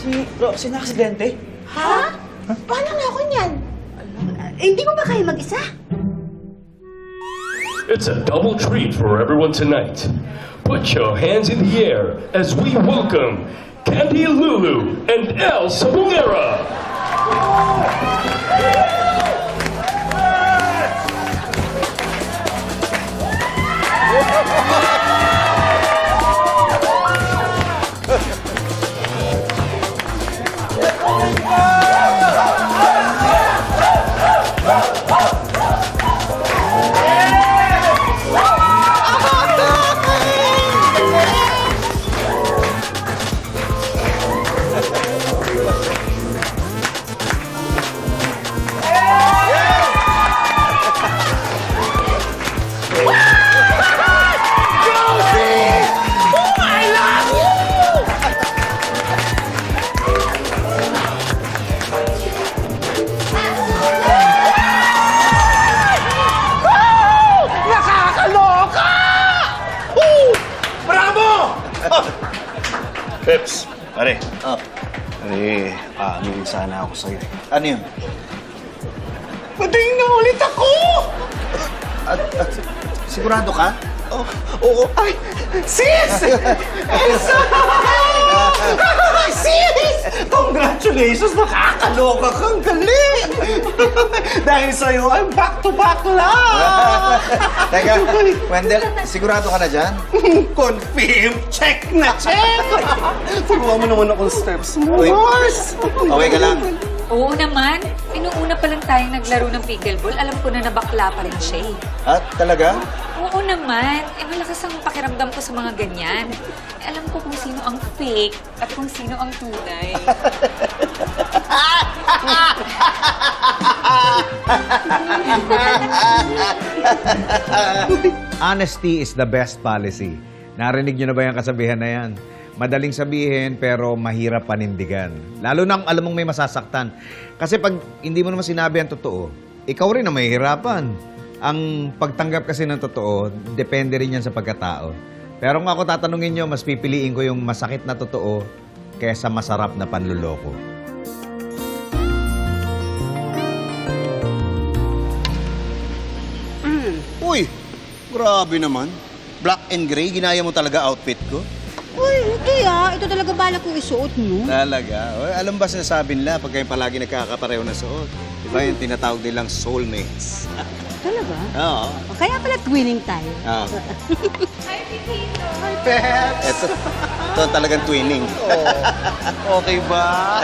Si Roxy na aksidente. Ha? Paano nga ako niyan? Hindi mo ba kaya mag-isa? It's a double treat for everyone tonight. Put your hands in the air as we welcome Candy Lulu and El Sabongera. Peps, pare. Pare, paamin sana ako sa'yo. Ano yun? Padating na ulit ako! Sigurado ka? Oo. Ay, sis! Elsa! Sis! Congratulations! Nakakaloka kang galing! Dahil sa'yo, I'm back-to-back lang! Teka, Wendell, sigurado ka na dyan? Confirm! Check na check! Turuan mo naman akong steps mo. Uy, okay ka lang? Oo naman. Inuuna pa lang tayong naglaro ng pickleball, alam ko na nabakla pa rin siya eh. At talaga? Oo naman. Malakas ang pakiramdam ko sa mga ganyan. Alam ko kung sino ang fake at kung sino ang tunay. Honesty is the best policy. Narinig nyo na ba yung kasabihan na yan? Madaling sabihin pero mahirap panindigan. Lalo na kung alam mong may masasaktan. Kasi pag hindi mo naman sinabi ang totoo, ikaw rin ang mahihirapan. Ang pagtanggap kasi ng totoo, depende rin yan sa pagkatao. Pero kung ako tatanungin nyo, mas pipiliin ko yung masakit na totoo kaysa masarap na panluloko. Uy, grabe naman. Black and gray, ginaya mo talaga outfit ko. Uy, hindi ito talaga balak kong isuot mo. Talaga? Uy, alam ba sinasabi nila pag kayo palagi nagkakapareho na suot? Diba yung tinatawag nilang soulmates? Talaga? Oo. Kaya pala twinning tayo. Oo. Hi, Peps! Ito talagang twinning. Okay ba?